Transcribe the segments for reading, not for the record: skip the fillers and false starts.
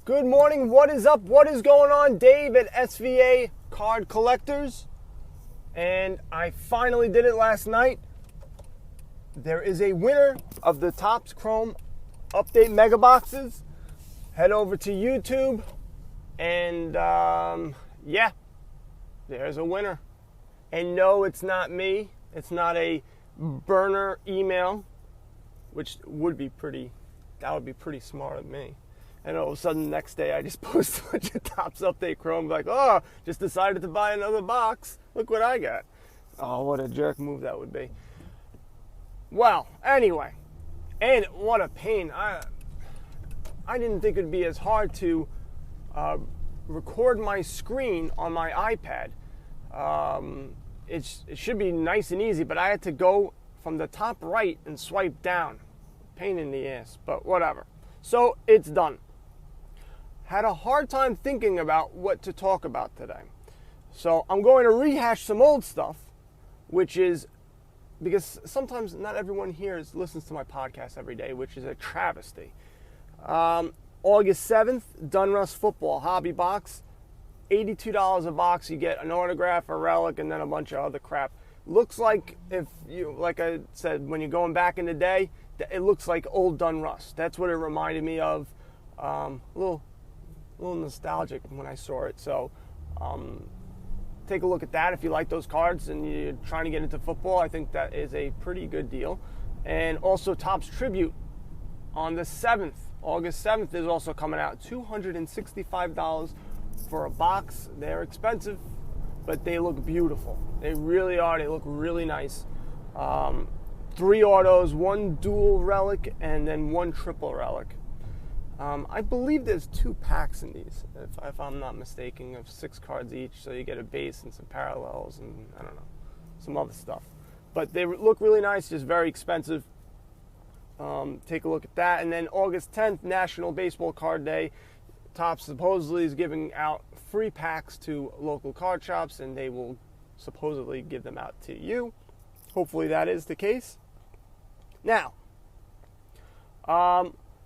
Good morning. What is up? What is going on? Dave at SVA Card Collectors. And I finally did it last night. There is a winner of the Topps Chrome Update Mega Boxes. Head over to YouTube and yeah, there's a winner. And no, it's not me. It's not a burner email, which would be pretty smart of me. And all of a sudden, the next day, I just post a bunch of Topps Update Chrome, like, oh, just decided to buy another box. Look what I got. Oh, what a jerk move that would be. Well, anyway, and what a pain. I didn't think it'd be as hard to record my screen on my iPad. It should be nice and easy, but I had to go from the top right and swipe down. Pain in the ass, but whatever. So it's done. Had a hard time thinking about what to talk about today. So I'm going to rehash some old stuff, which is because sometimes not everyone here listens to my podcast every day, which is a travesty. August 7th, Dunruss Football Hobby Box. $82 a box. You get an autograph, a relic, and then a bunch of other crap. Looks like, like I said, when you're going back in the day, it looks like old Dunruss. That's what it reminded me of. A little nostalgic when I saw it. So take a look at that if you like those cards and you're trying to get into football. I think that is a pretty good deal. And also Topps Tribute on the 7th. August 7th is also coming out. $265 for a box. They're expensive, but they look beautiful. They really are. They look really nice. 3 autos, 1 dual relic, and then 1 triple relic. I believe there's 2 packs in these, if I'm not mistaken, of 6 cards each. So you get a base and some parallels and, I don't know, some other stuff. But they look really nice, just very expensive. Take a look at that. And then August 10th, National Baseball Card Day. Topps supposedly is giving out free packs to local card shops, and they will supposedly give them out to you. Hopefully that is the case. Now,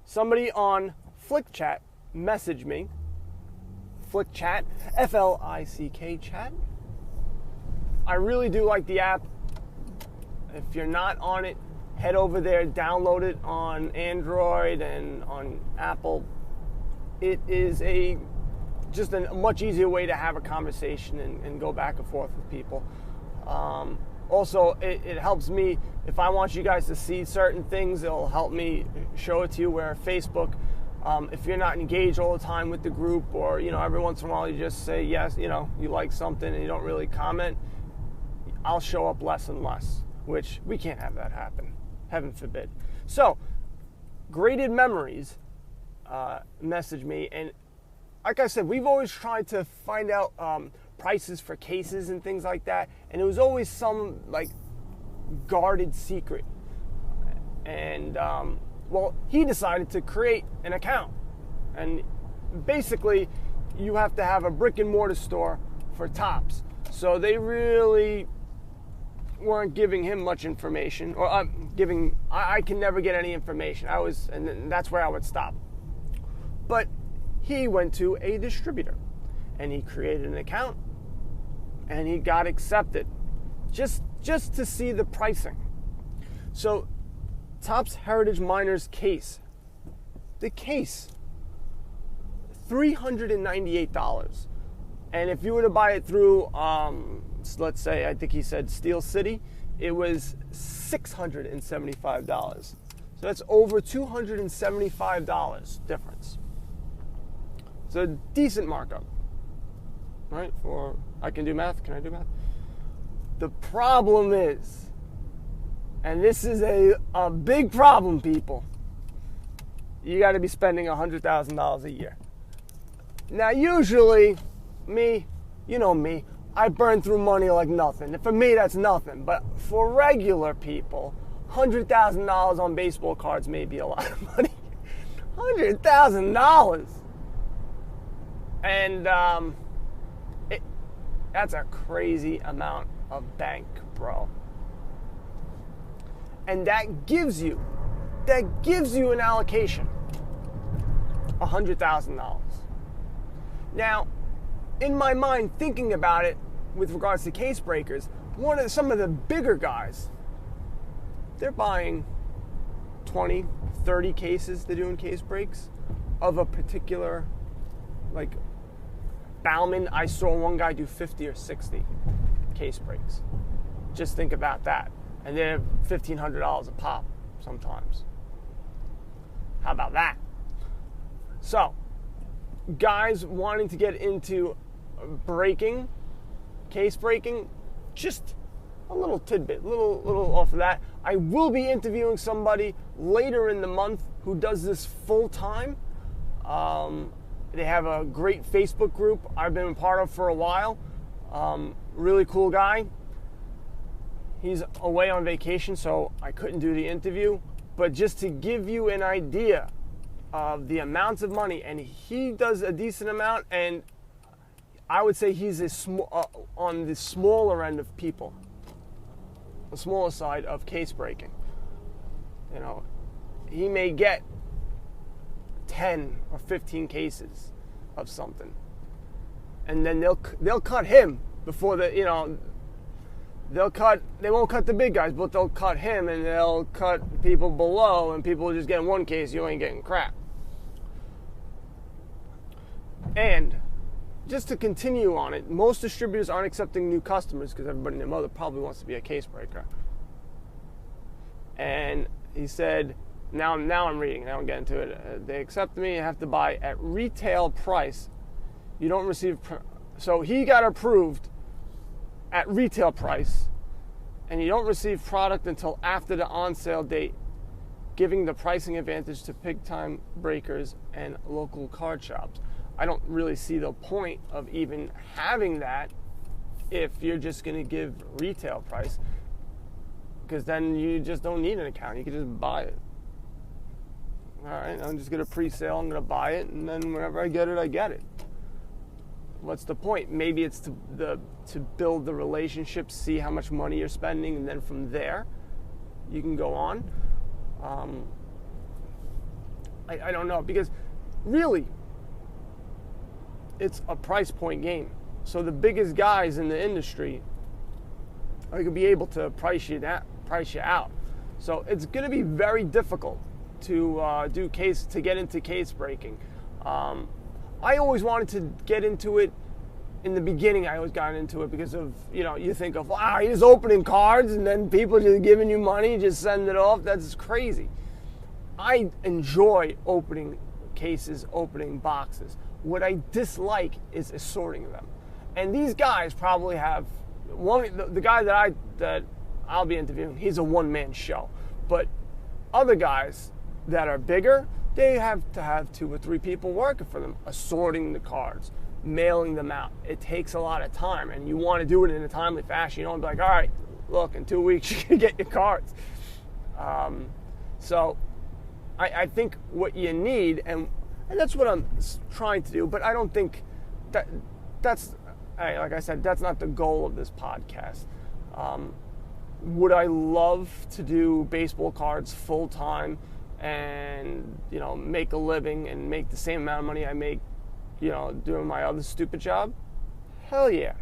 somebody on FlickChat messaged me. FlickChat, F-L-I-C-K chat. I really do like the app. If you're not on it, head over there, download it on Android and on Apple. It is just a much easier way to have a conversation and go back and forth with people. Also, it helps me, if I want you guys to see certain things, it'll help me show it to you, where Facebook, if you're not engaged all the time with the group, or, every once in a while you just say yes, you like something and you don't really comment, I'll show up less and less, which we can't have that happen. Heaven forbid. So, Graded Memories messaged me, and like I said, we've always tried to find out prices for cases and things like that, and it was always some guarded secret. And he decided to create an account, and basically you have to have a brick and mortar store for Topps, so they really weren't giving him much information, or I can never get any information. And that's where I would stop. But he went to a distributor, and he created an account, and he got accepted just to see the pricing. So Topps Heritage Miners case, the case, $398. And if you were to buy it through, let's say, I think he said Steel City, it was $675. So that's over $275 difference. It's a decent markup, right? I can do math. Can I do math? The problem is, and this is a big problem, people, you got to be spending $100,000 a year. Now, usually, me, I burn through money like nothing. And for me, that's nothing. But for regular people, $100,000 on baseball cards may be a lot of money. $100,000. And that's a crazy amount of bank, bro. And that gives you an allocation. $100,000. Now, in my mind, thinking about it with regards to case breakers, some of the bigger guys, they're buying 20, 30 cases. They're doing case breaks of a particular, like Bauman. I saw one guy do 50 or 60 case breaks. Just think about that. And they're $1,500 a pop sometimes. How about that? So, guys wanting to get into breaking, case breaking, just a little tidbit, little off of that. I will be interviewing somebody later in the month who does this full time. They have a great Facebook group I've been a part of for a while. Really cool guy. He's away on vacation, so I couldn't do the interview. But just to give you an idea of the amounts of money, and he does a decent amount, and I would say he's on the smaller end of people, the smaller side of case breaking. You know, he may get 10 or 15 cases of something, and then they'll cut him before they won't cut the big guys, but they'll cut him, and they'll cut people below, and people just getting one case, you ain't getting crap. And just to continue on it, most distributors aren't accepting new customers because everybody and their mother probably wants to be a case breaker. And he said, now I'm reading, now I'm getting to it. They accept me, you have to buy at retail price. You don't receive, so he got approved at retail price, and you don't receive product until after the on-sale date, giving the pricing advantage to big-time breakers and local card shops. I don't really see the point of even having that if you're just going to give retail price, because then you just don't need an account. You can just buy it. All right, I'm just going to pre-sale. I'm going to buy it, and then whenever I get it, I get it. What's the point? Maybe it's to build the relationship, see how much money you're spending, and then from there, you can go on. I don't know, because really, it's a price point game. So the biggest guys in the industry are going to be able to price you out. So it's going to be very difficult to get into case breaking. I always wanted to get into it. In the beginning, I always got into it because of, you think of, wow, you're just opening cards and then people just giving you money, just send it off. That's crazy. I enjoy opening cases, opening boxes. What I dislike is assorting them. And these guys probably have the guy that I'll be interviewing, he's a one-man show. But other guys that are bigger, they have to have 2 or 3 people working for them, assorting the cards, mailing them out. It takes a lot of time, and you want to do it in a timely fashion. You don't be like, all right, look, in 2 weeks you can get your cards. So I think what you need, and that's what I'm trying to do, but I don't think that's, like I said, that's not the goal of this podcast. Would I love to do baseball cards full time and, make a living and make the same amount of money I make, doing my other stupid job? Hell yeah.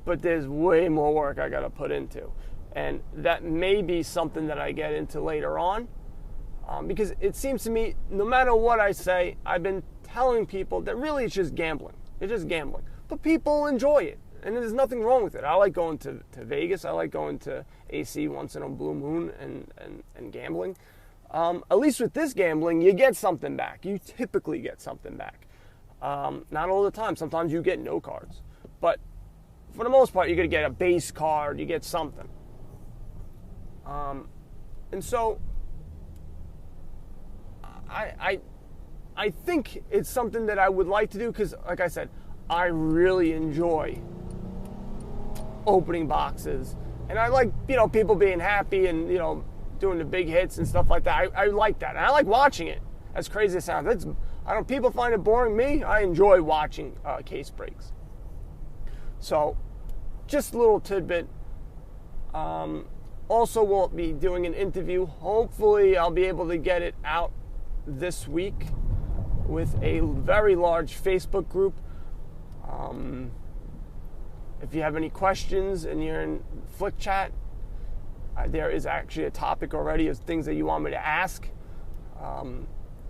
But there's way more work I got to put into. And that may be something that I get into later on. Because it seems to me, no matter what I say, I've been telling people that really it's just gambling. It's just gambling. But people enjoy it. And there's nothing wrong with it. I like going to Vegas. I like going to AC once in a blue moon and gambling. At least with this gambling, you get something back. You typically get something back. Not all the time. Sometimes you get no cards. But for the most part, you're going to get a base card. You get something. And so I think it's something that I would like to do because, like I said, I really enjoy opening boxes. And I like, people being happy and, doing the big hits and stuff like that. I like that. And I like watching it. As crazy as it sounds. People find it boring. Me, I enjoy watching case breaks. So, just a little tidbit. Also, we'll be doing an interview. Hopefully, I'll be able to get it out this week. with a very large Facebook group. If you have any questions and you're in Flick Chat, there is actually a topic already of things that you want me to ask.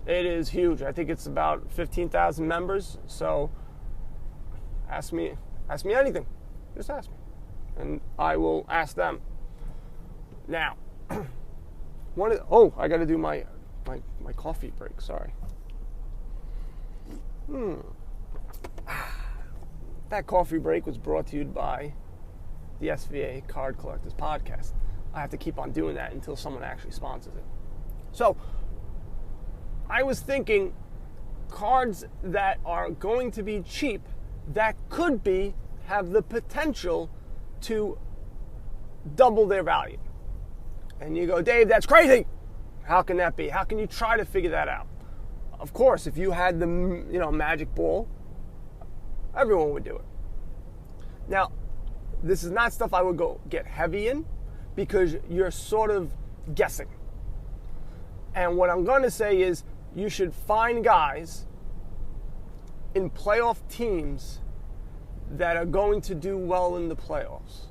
It is huge. I think it's about 15,000 members. So ask me anything. Just ask me, and I will ask them. Now, I got to do my coffee break. Sorry. That coffee break was brought to you by the SVA Card Collectors Podcast. I have to keep on doing that until someone actually sponsors it. So, I was thinking cards that are going to be cheap that could have the potential to double their value. And you go, Dave, that's crazy. How can that be? How can you try to figure that out? Of course, if you had the magic ball, everyone would do it. Now, this is not stuff I would go get heavy in because you're sort of guessing. And what I'm going to say is you should find guys in playoff teams that are going to do well in the playoffs.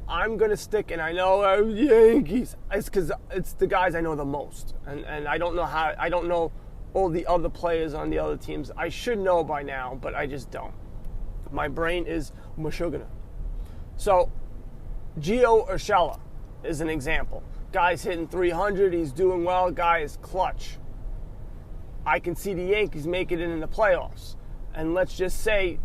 I'm going to stick, and I know Yankees. It's because it's the guys I know the most. And I don't know all the other players on the other teams. I should know by now, but I just don't. My brain is mushugana. So, Gio Urshela is an example. Guy's hitting 300. He's doing well. Guy is clutch. I can see the Yankees making it in the playoffs. And let's just say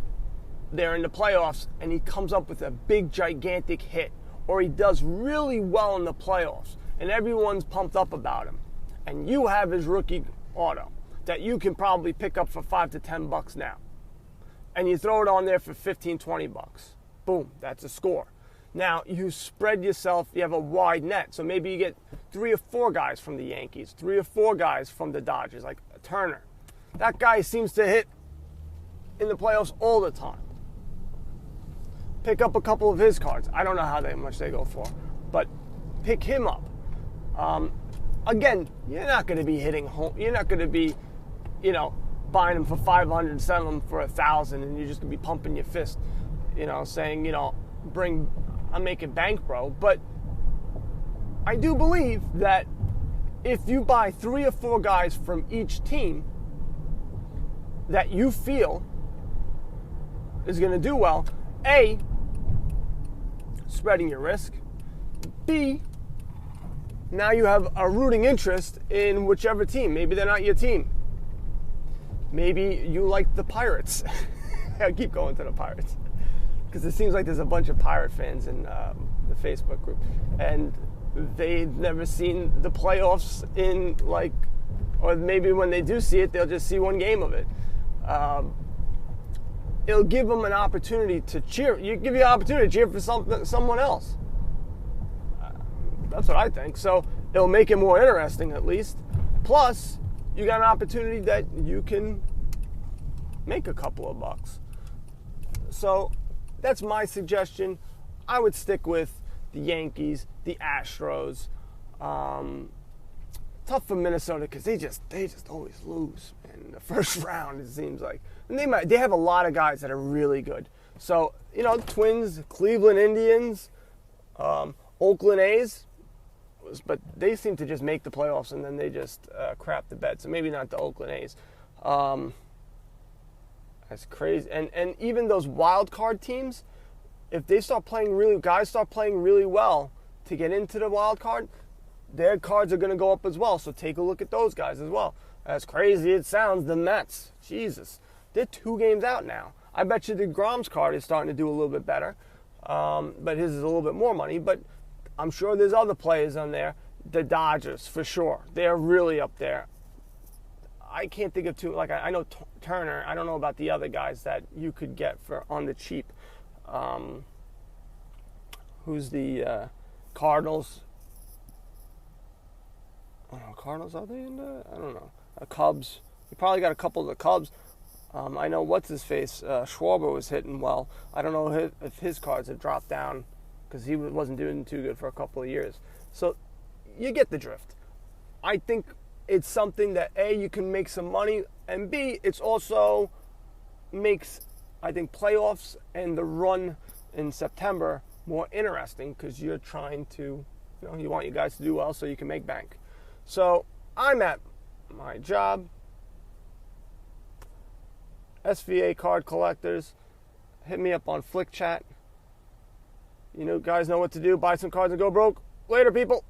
they're in the playoffs and he comes up with a big, gigantic hit. Or he does really well in the playoffs. And everyone's pumped up about him. And you have his rookie auto that you can probably pick up for $5 to $10 now. And you throw it on there for $15, $20. Boom, that's a score. Now, you spread yourself, you have a wide net. So maybe you get 3 or 4 guys from the Yankees, 3 or 4 guys from the Dodgers, like Turner. That guy seems to hit in the playoffs all the time. Pick up a couple of his cards. I don't know how much they go for, but pick him up. Again, you're not going to be hitting home. You're not going to be, buying them for $500 and selling them for $1,000, and you're just going to be pumping your fist, saying, I'm making bank, bro. But I do believe that if you buy 3 or 4 guys from each team that you feel is going to do well, A, spreading your risk, B, now you have a rooting interest in whichever team. Maybe they're not your team. Maybe you like the Pirates. I keep going to the Pirates because it seems like there's a bunch of Pirate fans in the Facebook group, and they've never seen the playoffs or maybe when they do see it, they'll just see one game of it. It'll give them an opportunity to cheer. Give you an opportunity to cheer for someone else. That's what I think. So it'll make it more interesting, at least. Plus, you got an opportunity that you can make a couple of bucks. So that's my suggestion. I would stick with the Yankees, the Astros. Tough for Minnesota because they just always lose in the first round, it seems like. And they have a lot of guys that are really good. So, Twins, Cleveland Indians, Oakland A's, but they seem to just make the playoffs and then they just crap the bed. So maybe not the Oakland A's. That's crazy. And even those wild card teams, if they start playing really well to get into the wild card, their cards are going to go up as well. So take a look at those guys as well. As crazy it sounds, the Mets, Jesus, they're 2 games out now. I bet you the Grom's card is starting to do a little bit better, but his is a little bit more money. But I'm sure there's other players on there. The Dodgers, for sure. They're really up there. I can't think of 2. Like, I know Turner. I don't know about the other guys that you could get for on the cheap. Who's the Cardinals? I don't know. Cardinals, are they in the? I don't know. Cubs. You probably got a couple of the Cubs. I know what's-his-face. Schwarber was hitting well. I don't know if his cards have dropped down because he wasn't doing too good for a couple of years. So you get the drift. I think it's something that A, you can make some money, and B, it's also makes, I think, playoffs and the run in September more interesting because you're trying to, you want you guys to do well so you can make bank. So I'm at my job. SVA card collectors, hit me up on Flick Chat. Guys know what to do. Buy some cards and go broke. Later, people.